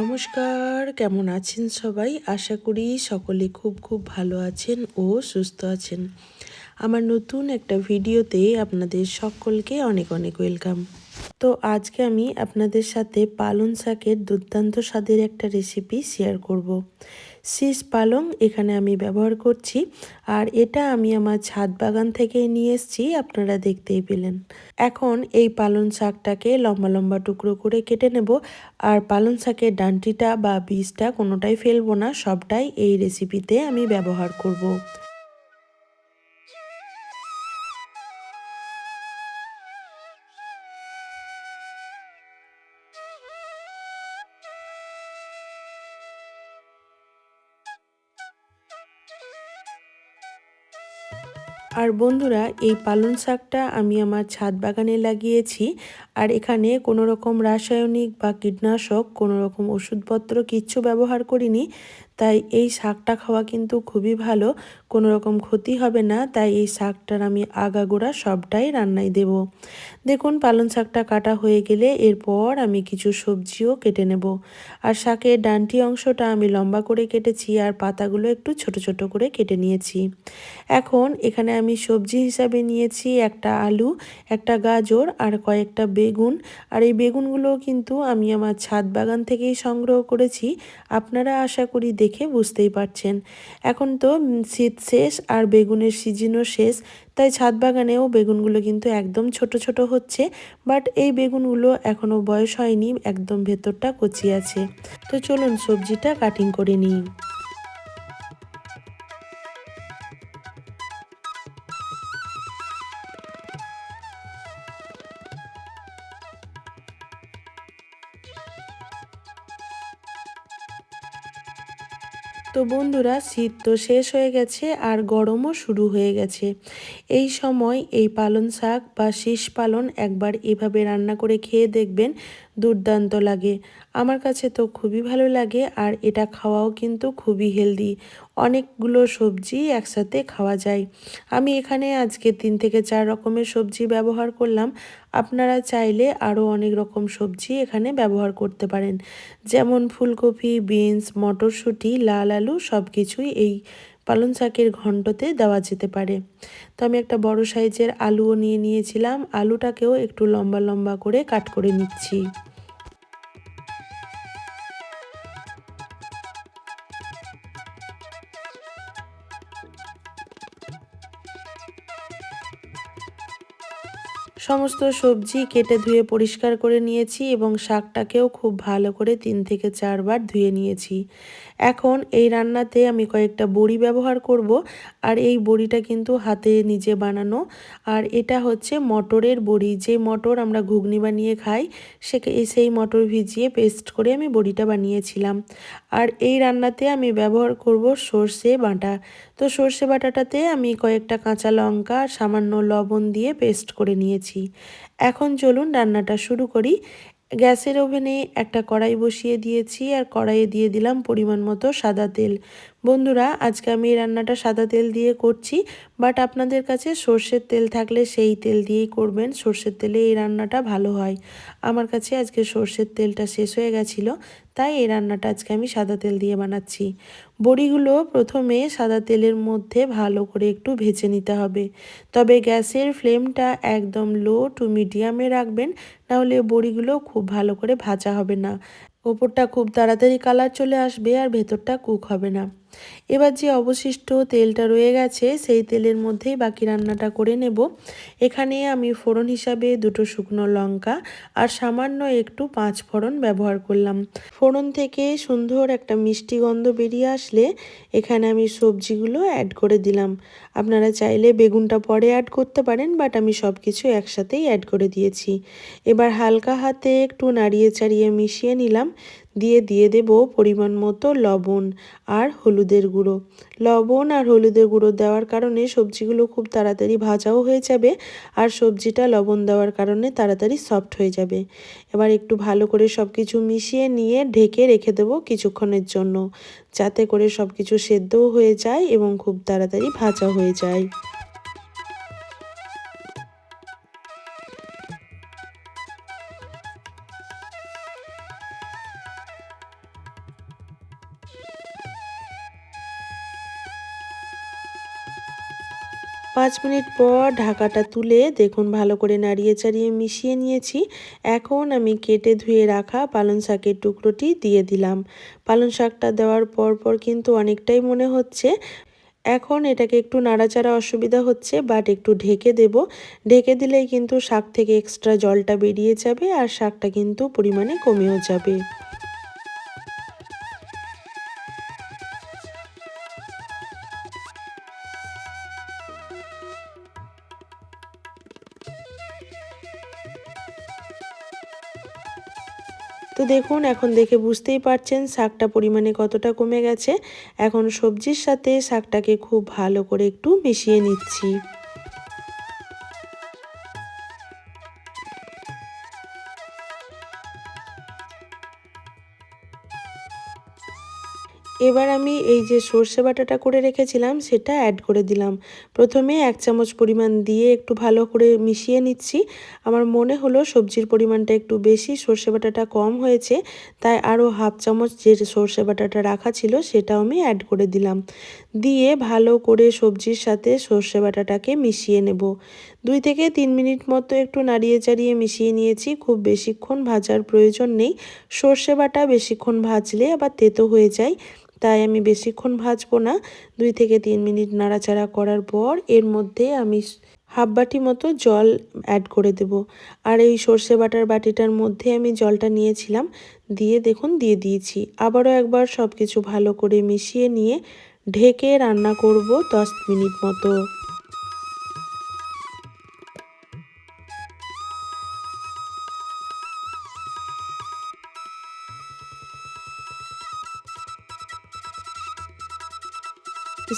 নমস্কার, কেমন আছেন সবাই? আশা করি সকলে খুব খুব ভালো আছেন ও সুস্থ আছেন। আমার নতুন একটা ভিডিওতে আপনাদের সকলকে অনেক অনেক ওয়েলকাম। তো আজকে আমি আপনাদের সাথে পালং শাকের দুর্দান্ত স্বাদের একটা রেসিপি শেয়ার করব। শীষ পালং এখানে আমি ব্যবহার করছি, আর এটা আমি আমার ছাদ বাগান থেকে নিয়ে এসেছি, আপনারা দেখতেই পেলেন। এখন এই পালং শাকটাকে লম্বা লম্বা টুকরো করে কেটে নেব। আর পালং শাকের ডাঁটিটা বা বীজটা কোনোটাই ফেলবো না, সবটাই এই রেসিপিতে আমি ব্যবহার করব। আর বন্ধুরা, এই পালং শাকটা আমি আমার ছাদ বাগানে লাগিয়েছি, আর এখানে কোনো রকম রাসায়নিক বা কীটনাশক, কোনো রকম ওষুধপত্র কিচ্ছু ব্যবহার করিনি। তাই এই শাকটা খাওয়া কিন্তু খুবই ভালো, কোনো রকম ক্ষতি হবে না। তাই এই শাকটার আমি আগাগোড়া সবটাই রান্নায় দেব। দেখুন, পালং শাকটা কাটা হয়ে গেলে এরপর আমি কিছু সবজিও কেটে নেব। আর শাকের ডাঁটি অংশটা আমি লম্বা করে কেটেছি, আর পাতাগুলো একটু ছোট ছোট করে কেটে নিয়েছি। এখন এখানে আমি সবজি হিসাবে নিয়েছি একটা আলু, একটা গাজর আর কয়েকটা বেগুন। আর এই বেগুনগুলো কিন্তু আমি আমার ছাদ বাগান থেকেই সংগ্রহ করেছি, আপনারা আশা করি দেখে বুঝতেই পারছেন। এখন তো শীত শেষ আর বেগুনের সিজনও শেষ, তাই ছাদ বাগানেও বেগুনগুলো কিন্তু একদম ছোট ছোট হচ্ছে। বাট এই বেগুনগুলো এখনও বয়স হয়নি, একদম ভেতরটা কচি আছে। তো চলুন সবজিটা কাটিং করে নিই। তো বন্ধুরা, শীত তো শেষ হয়ে গেছে আর গরমও শুরু হয়ে গেছে। এই সময় এই পালং শাক বা শীষ পালং একবার এভাবে রান্না করে খেয়ে দেখবেন, দুর্দান্ত লাগে। আমার কাছে তো খুবই ভালো লাগে, আর এটা খাওয়াও কিন্তু খুবই হেলদি। অনেকগুলো সবজি একসাথে খাওয়া যায়। আমি এখানে আজকে 3 থেকে 4 রকমের সবজি ব্যবহার করলাম। আপনারা চাইলে আরও অনেক রকম সবজি এখানে ব্যবহার করতে পারেন, যেমন ফুলকপি, বিনস, মটরশুঁটি, লাল আলু সব কিছুই এই পালং শাকের ঘন্টতে দেওয়া যেতে পারে। তো আমি একটা বড় সাইজের আলুও নিয়ে নিয়েছিলাম, আলুটাকেও একটু লম্বা লম্বা করে কাট করে নিচ্ছি। সমস্ত সবজি কেটে ধুয়ে পরিষ্কার করে নিয়েছি, এবং শাকটাকেও খুব ভালো করে 3 থেকে 4 বার ধুয়ে নিয়েছি। এখন এই রান্নাতে আমি কয়েকটা বড়ি ব্যবহার করব, আর এই বড়িটা কিন্তু হাতে নিজে বানানো। আর এটা হচ্ছে মটরের বড়ি, যে মটর আমরা ঘুগনি বানিয়ে খাই, সেই মটর ভিজিয়ে পেস্ট করে আমি বড়িটা বানিয়েছিলাম। আর এই রান্নাতে আমি ব্যবহার করব সর্ষে বাটা। তো সর্ষে বাটাটাতে আমি কয়েকটা কাঁচা লঙ্কা, সামান্য লবণ দিয়ে পেস্ট করে নিয়েছি। এখন চলুন রান্নাটা শুরু করি। গ্যাসের ওভেনে একটা কড়াই বসিয়ে দিয়েছি, আর কড়াইয়ে দিয়ে দিলাম পরিমাণ মতো সাদা তেল। বন্ধুরা, আজকে আমি এই রান্নাটা সাদা তেল দিয়ে করছি, বাট আপনাদের কাছে সর্ষের তেল থাকলে সেই তেল দিয়েই করবেন, সর্ষের তেলে এই রান্নাটা ভালো হয়। আমার কাছে আজকে সর্ষের তেলটা শেষ হয়ে গেছিলো, তাই এই রান্নাটা আজকে আমি সাদা তেল দিয়ে বানাচ্ছি। বড়িগুলো প্রথমে সাদা তেলের মধ্যে ভালো করে একটু ভেজে নিতে হবে, তবে গ্যাসের ফ্লেমটা একদম লো টু মিডিয়ামে রাখবেন, নাহলে বড়িগুলো খুব ভালো করে ভাজা হবে না। ওপরটা খুব তাড়াতাড়ি কালার চলে আসবে, আর ভেতরটা কুক হবে না। এবার যে অবশিষ্ট তেলটা রয়ে গেছে, সেই তেলের মধ্যেই বাকি রান্নাটা করে নেব। এখানে আমি ফোড়ন হিসাবে 2টো শুকনো লঙ্কা আর সামান্য একটু 5 ফোড়ন ব্যবহার করলাম। ফোড়ন থেকে সুন্দর একটা মিষ্টি গন্ধ বেরিয়ে আসলে এখানে আমি সবজিগুলো অ্যাড করে দিলাম। আপনারা চাইলে বেগুনটা পরে অ্যাড করতে পারেন, বাট আমি সব কিছু একসাথেই অ্যাড করে দিয়েছি। এবার হালকা হাতে একটু নাড়িয়ে চাড়িয়ে মিশিয়ে নিলাম, দিয়ে দেব পরিমাণ মতো লবণ আর হলুদের গুঁড়ো। লবণ আর হলুদের গুঁড়ো দেওয়ার কারণে সবজিগুলো খুব তাড়াতাড়ি ভাজাও হয়ে যাবে, আর সবজিটা লবণ দেওয়ার কারণে তাড়াতাড়ি সফট হয়ে যাবে। এবার একটু ভালো করে সব কিছু মিশিয়ে নিয়ে ঢেকে রেখে দেবো কিছুক্ষণের জন্য, যাতে করে সব কিছু সেদ্ধও হয়ে যায় এবং খুব তাড়াতাড়ি ভাজা হয়ে যায়। 5 মিনিট পর ঢাকাটা তুলে দেখুন ভালো করে নাড়িয়ে চাড়িয়ে মিশিয়ে নিয়েছি। এখন আমি কেটে ধুয়ে রাখা পালং শাকের টুকরোটি দিয়ে দিলাম। পালং শাকটা দেওয়ার পর কিন্তু অনেকটাই মনে হচ্ছে। এখন এটাকে একটু নাড়াচাড়া অসুবিধা হচ্ছে, বাট একটু ঢেকে দেব। ঢেকে দিলেই কিন্তু শাক থেকে এক্সট্রা জলটা বেরিয়ে যাবে আর শাকটা কিন্তু পরিমাণে কমেও যাবে। তো দেখুন এখন দেখে বুঝতেই পারছেন শাকটা পরিমাণে কতটা কমে গেছে। এখন সবজির সাথে শাকটাকে খুব ভালো করে একটু মিশিয়ে নিচ্ছি। এবার আমি এই যে সর্ষে বাটাটা করে রেখেছিলাম সেটা অ্যাড করে দিলাম। প্রথমে 1 চামচ পরিমাণ দিয়ে একটু ভালো করে মিশিয়ে নিচ্ছি। আমার মনে হলো সবজির পরিমাণটা একটু বেশি, সর্ষে বাটাটা কম হয়েছে, তাই আরও হাফ চামচ যে সর্ষে বাটাটা রাখা ছিল সেটাও আমি অ্যাড করে দিলাম। দিয়ে ভালো করে সবজির সাথে সর্ষে বাটাটাকে মিশিয়ে নেব। 2 থেকে 3 মিনিট মতো একটু নাড়িয়ে চাড়িয়ে মিশিয়ে নিয়েছি। খুব বেশিক্ষণ ভাজার প্রয়োজন নেই। সর্ষে বাটা বেশিক্ষণ ভাজলে আবার তেতো হয়ে যায়, তাই আমি বেশিক্ষণ ভাজবো না। 2 থেকে 3 মিনিট নাড়াচাড়া করার পর এর মধ্যে আমি হাফ বাটি মতো জল অ্যাড করে দেব। আর এই সর্ষে বাটার বাটিটার মধ্যে আমি জলটা নিয়েছিলাম, দিয়ে দেখুন দিয়ে দিয়েছি। আবারও একবার সব কিছু ভালো করে মিশিয়ে নিয়ে ঢেকে রান্না করব 10 মিনিট মতো।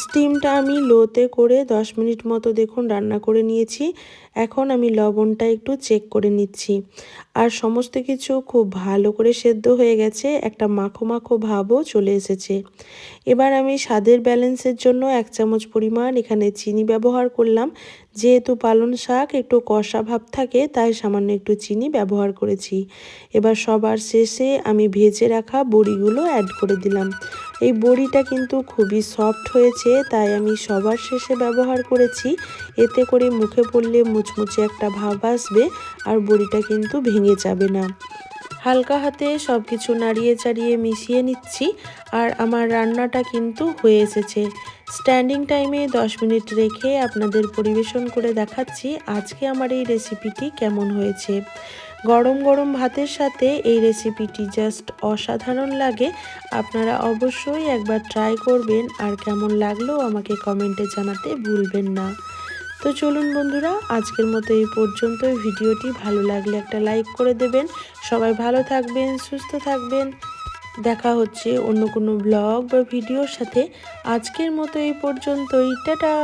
স্টিমটা আমি লোতে করে 10 মিনিট মতো দেখুন রান্না করে নিয়েছি। এখন আমি লবণটা একটু চেক করে নিচ্ছি। আর সমস্ত কিছু খুব ভালো করে সেদ্ধ হয়ে গেছে, একটা মাখো মাখো ভাবও চলে এসেছে। এবার আমি স্বাদের ব্যালেন্সের জন্য 1 চামচ পরিমাণ এখানে চিনি ব্যবহার করলাম। যেহেতু পালং শাক একটু কষা ভাব থাকে, তাই সামান্য একটু চিনি ব্যবহার করেছি। এবার সবার শেষে আমি ভেজে রাখা বড়িগুলো অ্যাড করে দিলাম। এই বড়িটা কিন্তু খুবই সফট হয়েছে, তাই আমি সবার শেষে ব্যবহার করেছি। এতে করে মুখে পড়লে মুচমুচে একটা ভাব আসবে আর বড়িটা কিন্তু ভেঙে যাবে না। হালকা হাতে সব কিছু নাড়িয়ে চাড়িয়ে মিশিয়ে নিচ্ছি আর আমার রান্নাটা কিন্তু হয়ে এসেছে। স্ট্যান্ডিং টাইমে 10 মিনিট রেখে আপনাদের পরিবেশন করে দেখাচ্ছি আজকে আমার এই রেসিপিটি কেমন হয়েছে। গরম গরম ভাতের সাথে এই রেসিপিটি জাস্ট অসাধারণ লাগে। আপনারা অবশ্যই একবার ট্রাই করবেন আর কেমন লাগলো আমাকে কমেন্টে জানাতে ভুলবেন না। তো চলুন বন্ধুরা, আজকের মতো এই পর্যন্তই। ভিডিওটি ভালো লাগলে একটা লাইক করে দেবেন। সবাই ভালো থাকবেন, সুস্থ থাকবেন। দেখা হচ্ছে অন্য কোনো ব্লগ বা ভিডিওর সাথে। আজকের মতো এই পর্যন্তই। টাটা।